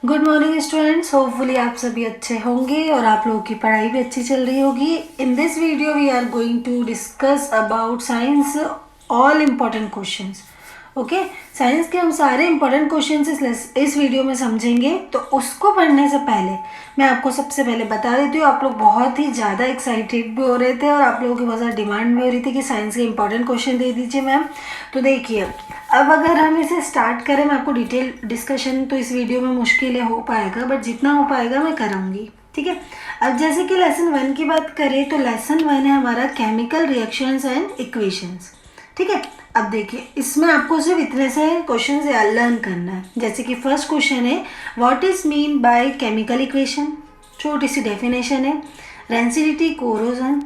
Good morning students, hopefully आप सभी अच्छे होंगे और आप लोगों की पढ़ाई भी अच्छी चल रही होगी। In this video we are going to discuss about science all important questions. Okay, science के हम सारे इम्पॉर्टेंट क्वेश्चंस इस वीडियो में समझेंगे। तो उसको पढ़ने से पहले मैं आपको सबसे पहले बता देती हूँ, आप लोग बहुत ही ज़्यादा एक्साइटेड भी हो रहे थे और आप लोगों की बहुत ज़्यादा डिमांड भी हो रही थी कि साइंस के इंपॉर्टेंट क्वेश्चन दे दीजिए मैम। तो देखिए, अब अगर हम इसे स्टार्ट करें, मैं आपको डिटेल डिस्कशन तो इस वीडियो में मुश्किल है हो पाएगा, बट जितना हो पाएगा मैं कराऊंगी। ठीक है, अब जैसे कि लेसन 1 की बात करें तो लेसन 1 है हमारा केमिकल रिएक्शंस एंड इक्वेशंस। ठीक है, अब देखिए इसमें आपको सिर्फ इतने से क्वेश्चन लर्न करना है। जैसे कि फर्स्ट क्वेश्चन है what is mean by chemical equation, छोटी सी डेफिनेशन है। रेंसिडिटी, कोरोजन,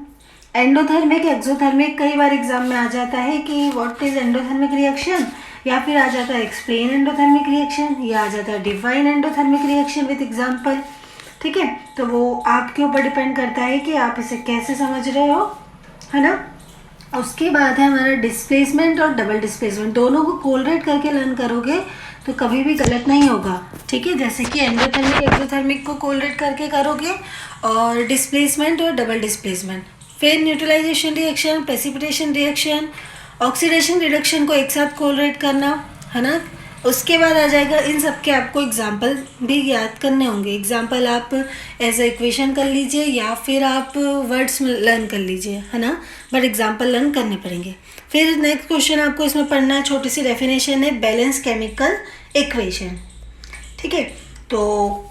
एंडोथर्मिक, एक्सोथर्मिक, कई बार एग्जाम में आ जाता है कि व्हाट इज एंडोथर्मिक रिएक्शन, या फिर आ जाता है एक्सप्लेन एंडोथर्मिक रिएक्शन, या आ जाता है define endothermic reaction with example. ठीक है, तो वो आपके ऊपर डिपेंड करता है कि आप इसे कैसे समझ रहे हो, है ना। उसके बाद है हमारा डिस्प्लेसमेंट और डबल डिस्प्लेसमेंट, दोनों को कोलरेट करके लर्न करोगे तो कभी भी गलत नहीं होगा। ठीक है, जैसे कि एंडोथर्मिक एक्सोथर्मिक को कोलरेट करके करोगे और डिस्प्लेसमेंट और डबल डिस्प्लेसमेंट। फिर neutralization reaction, precipitation reaction, oxidation reduction को एक साथ कोलरेट करना, है ना। उसके बाद आ जाएगा, इन सब के आपको एग्जाम्पल भी याद करने होंगे। एग्जाम्पल आप एज ए इक्वेशन कर लीजिए या फिर आप वर्ड्स में लर्न कर लीजिए, है ना, बट एग्जाम्पल लर्न करने पड़ेंगे। फिर नेक्स्ट क्वेश्चन आपको इसमें पढ़ना है, छोटी सी डेफिनेशन है बैलेंस केमिकल इक्वेशन। ठीक है, तो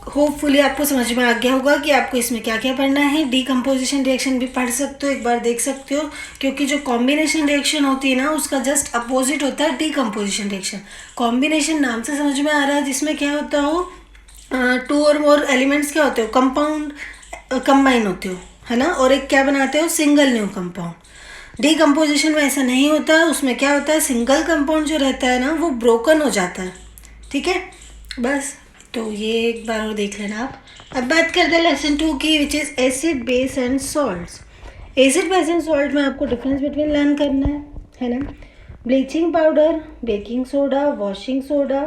होपफुली आपको समझ में आ गया होगा कि आपको इसमें क्या क्या पढ़ना है। डीकम्पोजिशन रिएक्शन भी पढ़ सकते हो, एक बार देख सकते हो, क्योंकि जो कॉम्बिनेशन रिएक्शन होती है ना उसका जस्ट अपोजिट होता है डीकम्पोजिशन रिएक्शन। कॉम्बिनेशन नाम से समझ में आ रहा है, जिसमें क्या होता हो, 2 और मोर एलिमेंट्स क्या होते हो, कंपाउंड कंबाइन होते हो, है ना, और एक क्या बनाते हो, सिंगल न्यू कंपाउंड। डीकम्पोजिशन में ऐसा नहीं होता, उसमें क्या होता है, सिंगल कंपाउंड जो रहता है ना वो ब्रोकन हो जाता है। ठीक है, बस तो ये एक बार और देख लेना आप। अब बात करते हैं लेसन 2 की, which is acid, base and salts. Acid, base and salt में आपको डिफरेंस बिटवीन लर्न करना है ना। Bleaching powder, baking soda, washing soda,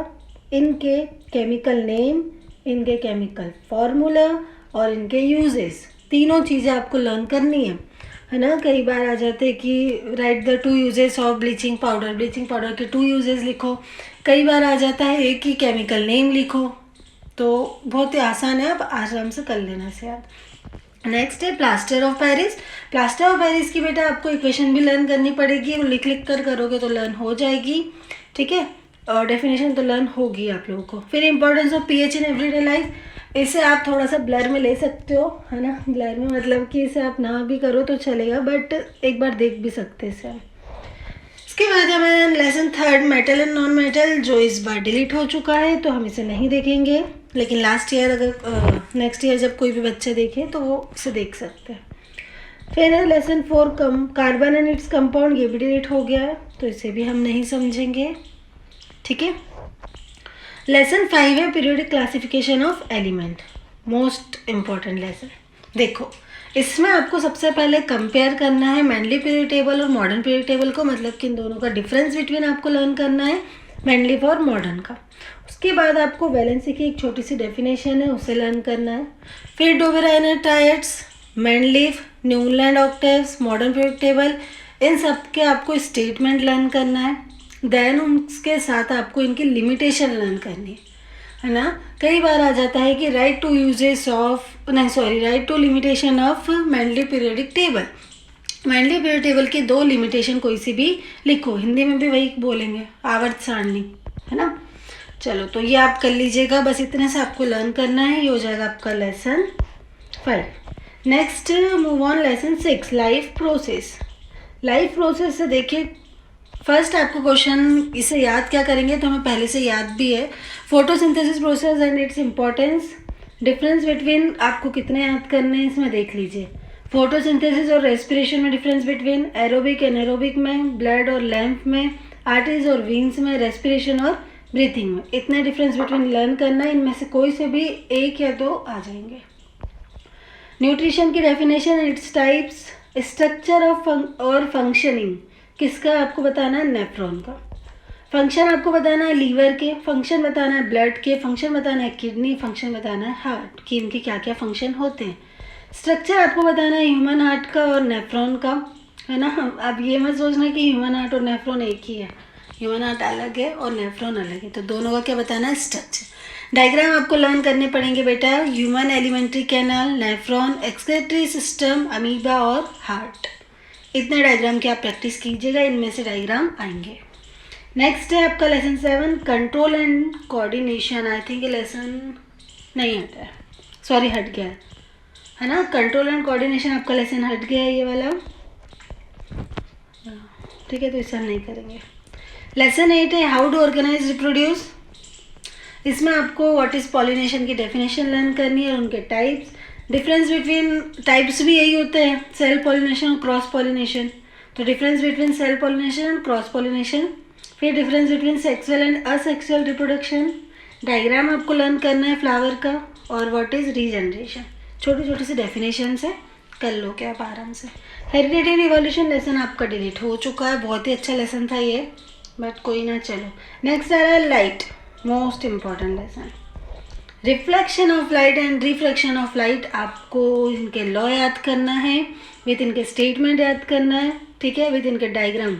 इनके केमिकल नेम, इनके केमिकल फार्मूला और इनके यूजेस, तीनों चीज़ें आपको लर्न करनी है ना। कई बार आ जाते हैं कि right the 2 uses of bleaching powder, bleaching powder के 2 यूजेस लिखो। कई बार आ जाता है एक ही केमिकल नेम लिखो। तो बहुत ही आसान है, आप आराम से कर लेना से याद। नेक्स्ट है plaster of Paris. Plaster of Paris की बेटा आपको इक्वेशन भी लर्न करनी पड़ेगी, वो लिख लिख कर करोगे तो लर्न हो जाएगी। ठीक है, और डेफिनेशन तो लर्न होगी आप लोगों को। फिर importance of pH in everyday life, इसे आप थोड़ा सा ब्लर में ले सकते हो, है ना। ब्लर में मतलब कि इसे आप ना भी करो तो चलेगा, बट एक बार देख भी सकते हैं इसे आप। इसके बाद हमारा lesson 3 metal and non metal, जो इस बार डिलीट हो चुका है तो हम इसे नहीं देखेंगे, लेकिन लास्ट ईयर अगर नेक्स्ट ईयर जब कोई भी बच्चे देखें तो वो इसे देख सकते हैं। फिर है lesson 4 carbon and its compound, ये भी डिलीट हो गया है तो इसे भी हम नहीं समझेंगे। ठीक है, लेसन 5 है periodic classification of element, most important lesson. देखो, इसमें आपको सबसे पहले कंपेयर करना है मैनली पीरियड टेबल और मॉडर्न पीरियड टेबल को, मतलब कि इन दोनों का डिफरेंस बिटवीन आपको लर्न करना है, मैनली और मॉडर्न का। उसके बाद आपको वैलेंसी की एक छोटी सी डेफिनेशन है, उसे लर्न करना है। फिर डोबेराइनर ट्रायड्स, मैनलीफ, Newland octaves, modern periodic table, इन सब के आपको स्टेटमेंट लर्न करना है। देन उसके साथ आपको इनकी लिमिटेशन लर्न करनी है ना। कई बार आ जाता है कि right to uses of right to limitation of mainly periodic table. Mainly period table की 2 लिमिटेशन कोई सी भी लिखो, हिंदी में भी वही बोलेंगे, आवर्त सारणी, है ना। चलो, तो ये आप कर लीजिएगा, बस इतने से आपको लर्न करना है, ये हो जाएगा आपका lesson 5। Next move on lesson 6, life process. Life process से देखिए, फर्स्ट आपको क्वेश्चन इसे याद क्या करेंगे तो हमें पहले से याद भी है, photosynthesis process and its importance. Difference between आपको कितने याद करने हैं इसमें देख लीजिए। फोटोसिंथेसिस और रेस्पिरेशन में डिफरेंस बिटवीन एरोबिक एनारोबिक में, ब्लड और लैम्प में, आर्टरीज और वीन्स में, रेस्पिरेशन और ब्रीथिंग में, इतने डिफरेंस बिटवीन लर्न करना है। इनमें से कोई से भी एक या 2 आ जाएंगे। न्यूट्रिशन की definition, its types, structure of और फंक्शनिंग, किसका आपको बताना है, नेफ्रॉन का। फंक्शन आपको बताना है लीवर के, फंक्शन बताना है ब्लड के, फंक्शन बताना है किडनी, फंक्शन बताना है हार्ट कि इनके क्या क्या फंक्शन होते हैं। स्ट्रक्चर आपको बताना है ह्यूमन हार्ट का और नेफ्रॉन का, है ना। अब ये मत सोचना कि ह्यूमन हार्ट और नेफ्रॉन एक ही है, ह्यूमन हार्ट अलग है और नेफ्रॉन अलग है, तो दोनों का क्या बताना है स्ट्रक्चर। डायग्राम आपको लर्न करने पड़ेंगे बेटा, human alimentary canal, nephron, excretory system, amoeba और हार्ट। इतने डायग्राम की आप प्रैक्टिस कीजिएगा, इनमें से डायग्राम आएंगे। नेक्स्ट है आपका lesson 7 control and coordination. I think ये लेसन नहीं हटा है, सॉरी हट गया है ना। कंट्रोल एंड कोऑर्डिनेशन आपका लेसन हट गया है ये वाला, ठीक है, तो इसे हम नहीं करेंगे। लेसन 8 है हाउ टू ऑर्गेनाइज रिप्रोड्यूस। इसमें आपको व्हाट इज़ पॉलिनेशन की डेफिनेशन लर्न करनी है और उनके टाइप्स, डिफरेंस बिटवीन टाइप्स भी यही होते हैं, सेल्फ पॉलिनेशन और क्रॉस पॉलिनेशन। तो difference between self pollination and cross pollination, फिर difference between sexual and asexual reproduction. Diagram आपको लर्न करना है फ्लावर का, और व्हाट इज़ रीजनरेशन। छोटी छोटी सी डेफिनेशन से कर लो क्या आप आराम से। हेरिडिटरी इवोल्यूशन लेसन आपका डिलीट हो चुका है, बहुत ही अच्छा लेसन था ये, बट कोई ना, चलो। नेक्स्ट आ रहा है light, most important lesson. Reflection of light and refraction of light, आपको इनके लॉ याद करना है, विथ इनके स्टेटमेंट याद करना है, ठीक है, विथ इनके डायग्राम,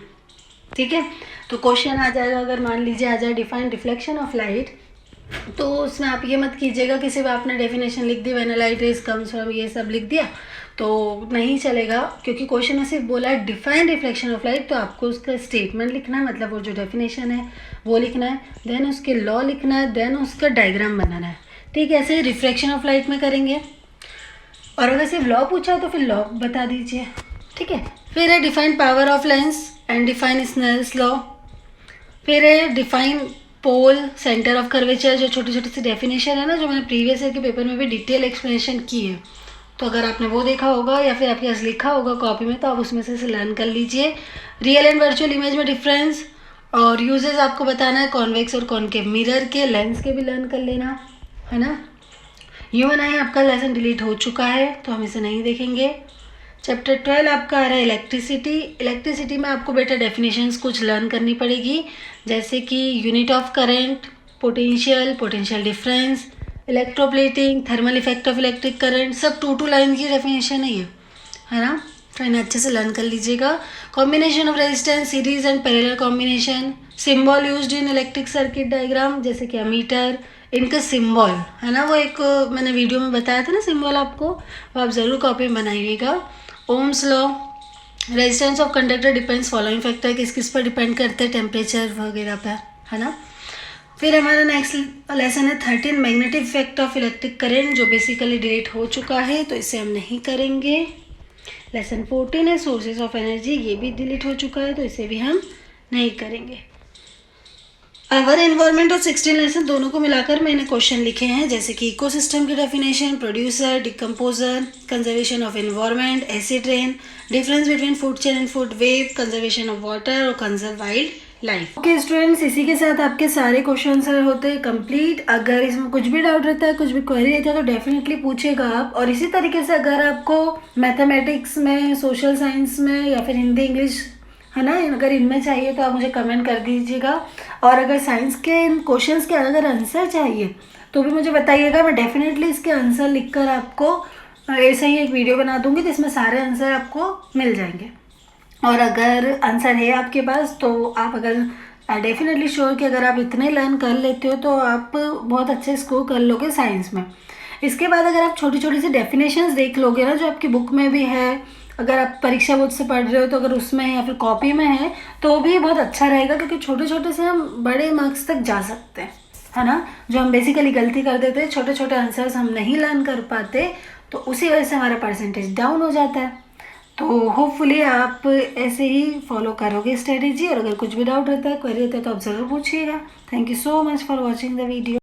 ठीक है। तो क्वेश्चन आ जाएगा, अगर मान लीजिए आ जाए डिफाइन रिफ्लेक्शन ऑफ लाइट, तो उसमें आप ये मत कीजिएगा कि सिर्फ आपने डेफिनेशन लिख दी, when light rays comes from, ये सब लिख दिया तो नहीं चलेगा, क्योंकि क्वेश्चन में सिर्फ बोला है डिफाइन रिफ्लेक्शन ऑफ लाइट, तो आपको उसका स्टेटमेंट लिखना है, मतलब वो जो डेफिनेशन है वो लिखना है, देन उसके लॉ लिखना है, देन उसका डायग्राम बनाना है, ठीक है। ऐसे ही रिफ्रैक्शन ऑफ लाइट में करेंगे, और अगर सिर्फ लॉ पूछा तो फिर लॉ बता दीजिए, ठीक है। फिर है define power of lens and define Snell's law. फिर है define pole, centre of curvature, जो छोटी छोटी सी डेफिनेशन है ना, जो मैंने प्रीवियस ईयर के पेपर में भी डिटेल एक्सप्लेनेशन की है, तो अगर आपने वो देखा होगा या फिर आपके पास लिखा होगा कॉपी में, तो आप उसमें से लर्न कर लीजिए। रियल एंड वर्चुअल इमेज में डिफरेंस, और यूजेस आपको बताना है कॉन्वेक्स और कॉनकेव मिरर के, लेंस के भी लर्न कर लेना, है ना। ह्यूमन आई आपका लेसन डिलीट हो चुका है, तो हम इसे नहीं देखेंगे। चैप्टर 12 आपका आ रहा है इलेक्ट्रिसिटी। इलेक्ट्रिसिटी में आपको बेटा डेफिनेशंस कुछ लर्न करनी पड़ेगी, जैसे कि unit of current, potential, potential difference, electroplating, thermal effect of electric current, सब 2 लाइन की डेफिनेशन है ये, है ना। तो इन्हें अच्छे से लर्न कर लीजिएगा। Combination of resistance, series and parallel combination, symbol used in electric circuit diagram, जैसे कि अमीटर, इनका सिम्बॉल, है ना, वो एक मैंने वीडियो में बताया था ना सिम्बॉल आपको, वो आप ज़रूर कॉपी में बनाइएगा। Ohm's law, resistance of conductor depends following factor, किस किस पर डिपेंड करते हैं, टेम्परेचर वगैरह पर, है ना। फिर हमारा नेक्स्ट लेसन है 13 magnetic effect of electric current, जो बेसिकली डिलीट हो चुका है, तो इसे हम नहीं करेंगे। लेसन 14 है सोर्सेज ऑफ एनर्जी, ये भी डिलीट हो चुका है, तो इसे भी हम नहीं करेंगे। अवर एनवायरनमेंट और 16 लेसन दोनों को मिलाकर मैंने क्वेश्चन लिखे हैं, जैसे कि इकोसिस्टम की definition, producer, decomposer, conservation of environment, acid rain, difference between food chain and food web, conservation of water और conserve wild life. Okay students, इसी के साथ आपके सारे क्वेश्चन आंसर होते हैं कंप्लीट। अगर इसमें कुछ भी डाउट रहता है, कुछ भी क्वेरी रहता है, तो डेफिनेटली पूछेगा आप। और इसी तरीके से अगर आपको मैथमेटिक्स में, सोशल साइंस में, या फिर हिंदी इंग्लिश, है ना, अगर इनमें चाहिए तो आप मुझे कमेंट कर दीजिएगा। और अगर साइंस के इन क्वेश्चंस के अगर आंसर चाहिए तो भी मुझे बताइएगा, मैं डेफिनेटली इसके आंसर लिखकर आपको ऐसे ही एक वीडियो बना दूंगी जिसमें सारे आंसर आपको मिल जाएंगे। और अगर आंसर है आपके पास तो आप अगर डेफिनेटली श्योर कि अगर आप इतने लर्न कर लेते हो तो आप बहुत अच्छे स्कोर कर लोगे साइंस में। इसके बाद अगर आप छोटी छोटी सी डेफिनेशंस देख लोगे ना, जो आपकी बुक में भी है, अगर आप परीक्षा बोर्ड से पढ़ रहे हो तो अगर उसमें है या फिर कॉपी में है तो भी बहुत अच्छा रहेगा, क्योंकि छोटे छोटे से हम बड़े मार्क्स तक जा सकते हैं, है ना। जो हम बेसिकली गलती कर देते हैं, छोटे छोटे आंसर्स हम नहीं लर्न कर पाते, तो उसी वजह से हमारा परसेंटेज डाउन हो जाता है। तो होपफुली आप ऐसे ही फॉलो करोगे स्ट्रेटेजी। और अगर कुछ भी डाउट रहता है, क्वेरी रहता है, तो आप ज़रूर पूछिएगा। Thank you so much for watching the video.